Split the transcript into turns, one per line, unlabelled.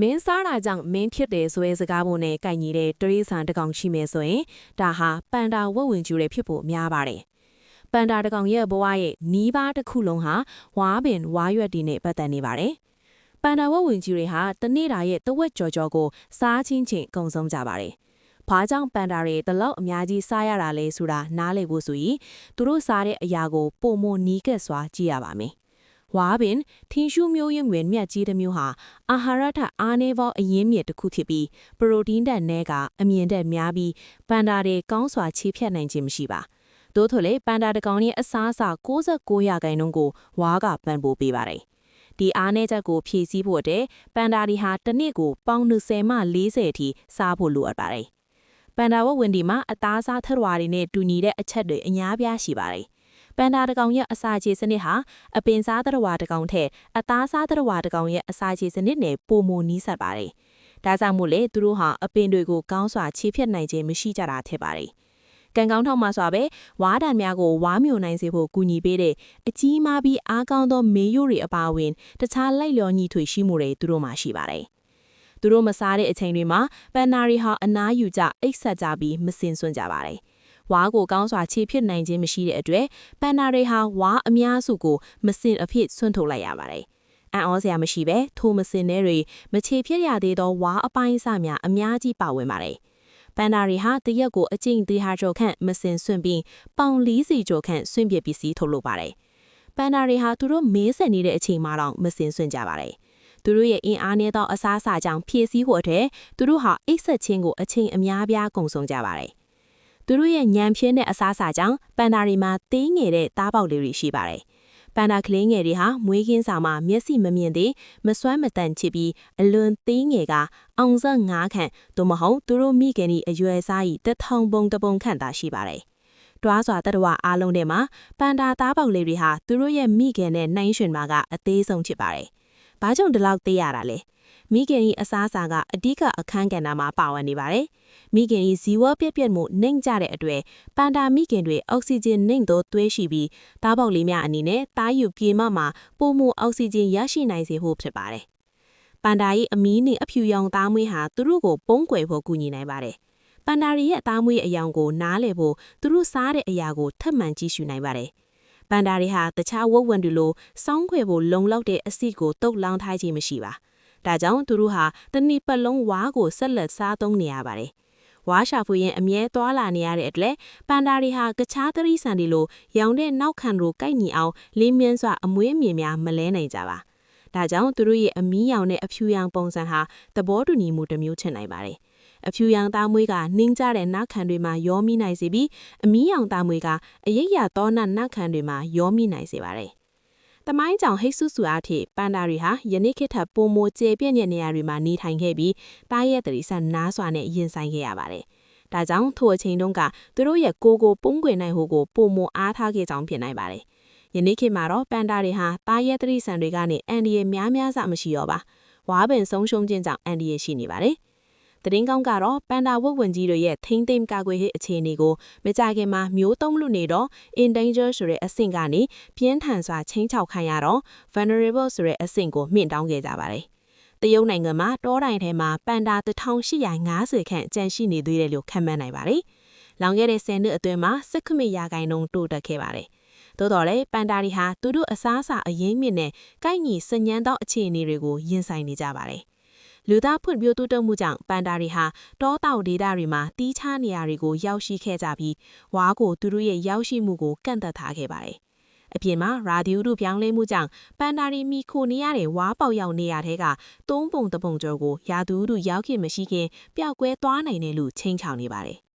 မင်းစားတာကြောင့်မင်းဖြစ်တယ်ဆိုရဲစကားပုံနဲ့ကိုင်ညီတဲ့တရိษံတကောင်ရှိမယ်ဆိုရင်ဒါဟာပန်တာဝက်ဝင်ကျူတွေဖြစ်ဖို့များပါတယ်။ပန်တာတကောင်ရဲ့ဘဝရဲ့နီးပါးတစ်ခုလုံးဟာဝါပင်ဝါရွက်တွေနဲ့ပတ်သက်နေပါတယ်။ပန်တာဝက်ဝင်ကျူတွေဟာတနေ့တာရဲ့တဝက်ကျော်ကျော်ကိုစားချင်းချင်းကုံဆုံးကြပါတယ်။ဘာကြောင့်ပန်တာတွေတလောက်အများကြီးစားရတာလဲဆိုတာနားလည်ဖို့ဆိုရင်သူတို့စားတဲ့အရာကိုပုံမနီးကပ်စွာကြည့်ရပါမယ်။ဝါပင်ထင်းရှူးမျိုးရင်းဝင်မြတ်ကြီးတစ်မျိုးဟာအာဟာရထအားနည်းသောအရင်းမြစ်တစ်ခုဖြစ်ပြီးပရိုတင်းဓာတ်နဲ့ကအမြင့်ဓာတ်များပြီးပန်ဒါတွေကောင်းစွာခြေဖြတ်နိုင်ခြင်းမရှိပါ။သို့ထို့လေပန်ဒါတကောင်ရဲ့အစားအစာ69%ကိုဝါကပန်ပိုးပေးပါတယ်။ဒီအားနည်းချက်ကိုဖြည့်ဆည်းဖို့အတွက်ပန်ဒါတွေဟာတစ်နေ့ကိုပေါင်20မှ40အထိစားဖို့လိုအပ်ပါတယ်။ပန်ဒါဝက်ဝင်ဒီမှာအသားစားထရဝါတွေနဲ့တူညီတဲ့အချက်တွေအများပြားရှိပါတယ်။ပန်ဒါတကောင်ရဲ့အစာခြေစနစ်ဟာအပင်စားသတ္တဝါတကောင်ထက်အသားစားသတ္တဝါတကောင်ရဲ့အစာခြေစနစ်နဲ့ပိုမိုနီးစပ်ပါတယ်။ဒါကြောင့်မို့လေသူတို့ဟာအပင်တွေကိုကောင်းစွာခြေဖြတ်နိုင်ခြင်းမရှိကြတာထက်ပါတယ်။ကံကောင်းထောက်မှဆိုပဲဝါးတံများကိုဝါမျိုးနိုင်စေဖို့ကူညီပေးတဲ့အကြီးမားပြီးအားကောင်းသောမေယိုတွေအပါအဝင်တခြားလိုက်လျောညီထွေရှိမှုတွေသူတို့မှာရှိပါတယ်။သူတို့မစားတဲ့အချိန်တွေမှာပန်နာရီဟာအနားယူကြအိတ်ဆက်ကြပြီးမစင်စွန့်ကြပါတယ်။ဝါကိုကောင်းစွာခြေဖြစ်နိုင်ခြင်းမရှိတဲ့အတွက်ပန်နာတွေဟာဝါအများစုကိုမစင်အဖြစ်ဆွန့်ထုတ်လိုက်ရပါတယ်။အံ့ဩစရာမရှိပဲထိုမစင်တွေမခြေဖြစ်ရသေးသောဝါအပိုင်းအစများအများကြီးပါဝင်ပါတယ်။ပန်နာတွေဟာတရက်ကိုအကျင့်300ကျော်ခန့်မစင်ဆွန့်ပြီးပေါင်40ကျော်ခန့်ဆွန့်ပစ်ပစ္စည်းထုတ်လုပ်ပါတယ်။ပန်နာတွေဟာသူတို့မေးဆက်နေတဲ့အချိန်မှတော့မစင်ဆွန့်ကြပါတယ်။သူတို့ရဲ့အင်အားနည်းသောအစားအစာကြောင့်ဖြည့်ဆည်းဖို့အတွက်သူတို့ဟာအိတ်ဆက်ခြင်းကိုအချိန်အများပြားကုန်ဆုံးကြပါတယ်။သူတို့ရဲ့ညံပြင်းတဲ့အစားအစာကြောင့်ပန်ဒါတွေမှာသေးငယ်တဲ့သားပေါက်လေးတွေရှိပါတယ်။ပန်ဒါကလေးငယ်တွေဟာမွေးကင်းစာမှာမျက်စိမမြင်သေးမစွမ်းမတန်ချစ်ပြီးအလွန်သေးငယ်ကအောင်စ9ခန့်သို့မဟုတ်သူတို့မိခင်ဤအရွယ်စားဤ1000ပုံတပုံခန့်သာရှိပါတယ်။တွားစွာတတဝအားလုံးထဲမှာပန်ဒါသားပေါက်လေးတွေဟာသူတို့ရဲ့မိခင်နဲ့နှိုင်းယှဉ်မှာကအသေးဆုံးဖြစ်ပါတယ်။ဘာကြောင့်ဒီလောက်သေးရတာလဲ။မိခင်ဤအစားအစာကအဓိကအခန်းကဏ္ဍမှာပါဝင်နေပါတယ်။မိခင်ဤဇီဝပြည့်ပြည့်မှုနှိမ့်ကြတဲ့အတွေ့ပန်ဒါမိခင်တွေအောက်ဆီဂျင်နှိမ့်သောသွေးရှိပြီးသားပေါက်လေးများအနေနဲ့သားယူပြေမမှာပိုမိုအောက်ဆီဂျင်ရရှိနိုင်စေဖို့ဖြစ်ပါတယ်။ပန်ဒါ၏အမီးနှင့်အဖြူရောင်သားမွေးဟာသူတို့ကိုပုံးကွယ်ဖို့ကူညီနိုင်ပါတယ်။ပန်ဒါရဲ့သားမွေးအယောင်ကိုနားလည်ဖို့သူတို့စားတဲ့အရာကိုထပ်မံကြည့်ရှုနိုင်ပါတယ်။ပန်ဒါတွေဟာတခြားဝက်ဝံတွေလိုစောင်းခွေဖို့လုံလောက်တဲ့အဆီကိုတုတ်လောင်းထားခြင်းမရှိပါ။ဒါကြောင့်သူတို့ဟာတနည်းပတ်လုံးဝါးကိုဆက်လက်စားသုံးနေရပါတယ်။ဝါရှာဖွေရင်အမြဲသွားလာနေရတဲ့အတွက်ပန်ဒါတွေဟာကခြားတရိษံတွေလိုရောင်တဲ့နောက်ခံတို့ကိုက်ညီအောင်လင်းမြန်းစွာအမွေးမြင်များမလဲနိုင်ကြပါ။ဒါကြောင့်သူတို့ရဲ့အမီးရောင်နဲ့အဖြူရောင်ပုံစံဟာသဘောတူညီမှုတစ်မျိုးချင်နိုင်ပါတယ်။အဖြူရောင်သားမွေးကနှင်းကြတဲ့နောက်ခံတွေမှာရောမိနိုင်စေပြီးအမီးရောင်သားမွေးကအရိပ်ရသောနောက်ခံတွေမှာရောမိနိုင်စေပါတယ်။တမိုင်းကြောင့်ဟိတ်ဆူဆူအားဖြင့်ပန်ဒါတွေဟာယနေ့ခေတ်ထက်ပိုမိုကျေပြည့်တဲ့နေရာတွေမှာနေထိုင်ခဲ့ပြီးတားရဲတရိษံနားစွာနဲ့ရင်ဆိုင်ခဲ့ရပါတယ်။ဒါကြောင့်ထိုအချိန်တုန်းကသူတို့ရဲ့ကိုပုံးကွယ်နိုင်ဖို့ကိုပိုမိုအားထားခဲ့ကြောင်းဖြစ်နိုင်ပါတယ်။ယနေ့ခေတ်မှာတော့ပန်ဒါတွေဟာတားရဲတရိษံတွေကနေအန်ဒီရဲ့များစမရှိတော့ပါ။ဝါပင်ဆုံးရှုံးခြင်းကြောင့်အန်ဒီရဲ့ရှိနေပါတယ်။သတင်းကောင်းကတော့ပန်ဒါဝက်ဝင်ကြီးတွေရဲ့ထိမ့်သိမ်းကာကွယ်ရေးအခြေအနေကိုမကြခင်မှာမျိုးသုံးလို့နေတော့ endanger ဆိုတဲ့အဆင့်ကနေပြင်းထန်စွာချင်းချောက်ခံရတော့ vulnerable ဆိုတဲ့အဆင့်ကိုမြင့်တောင်းခဲ့ကြပါတယ်။တရုတ်နိုင်ငံမှာတောတိုင်ထဲမှာပန်ဒါ1850ခန့်ကျန်ရှိနေသေးတယ်လို့ခန့်မှန်းနိုင်ပါတယ်။လောင်ခဲ့တဲ့10နှစ်အတွင်းမှာ19%တိုးတက်ခဲ့ပါတယ်။သို့တော်လည်းပန်ဒါတွေဟာသူတို့အစားအစာအရင်းမြစ်နဲ့ကိုက်ညီစညံသောအခြေအနေတွေကိုရင်ဆိုင်နေကြပါတယ်။လူသားဖွံ့ဖြိုးတိုးတက်မှုကြောင့်ပန်ဒါတွေဟာတောတောင်ဒေသတွေမှာတီးခြားနေရာတွေကိုရောက်ရှိခဲ့ကြပြီးဝါကိုသူတို့ရဲ့ရောက်ရှိမှုကိုကန့်သက်ထားခဲ့ပါတယ်။အပြင်မှာရာဒီယိုတို့ပြောင်းလဲမှုကြောင့်ပန်ဒါတွေမိခိုနေရတဲ့ဝါပေါက်ရောက်နေရတဲ့က3ပုံ3ပုံကျော်ကိုရာသူတို့ရောက်ခင်မရှိခင်ပျောက်ကွဲသွားနိုင်တယ်လို့ချိန်ချောင်နေပါတယ်။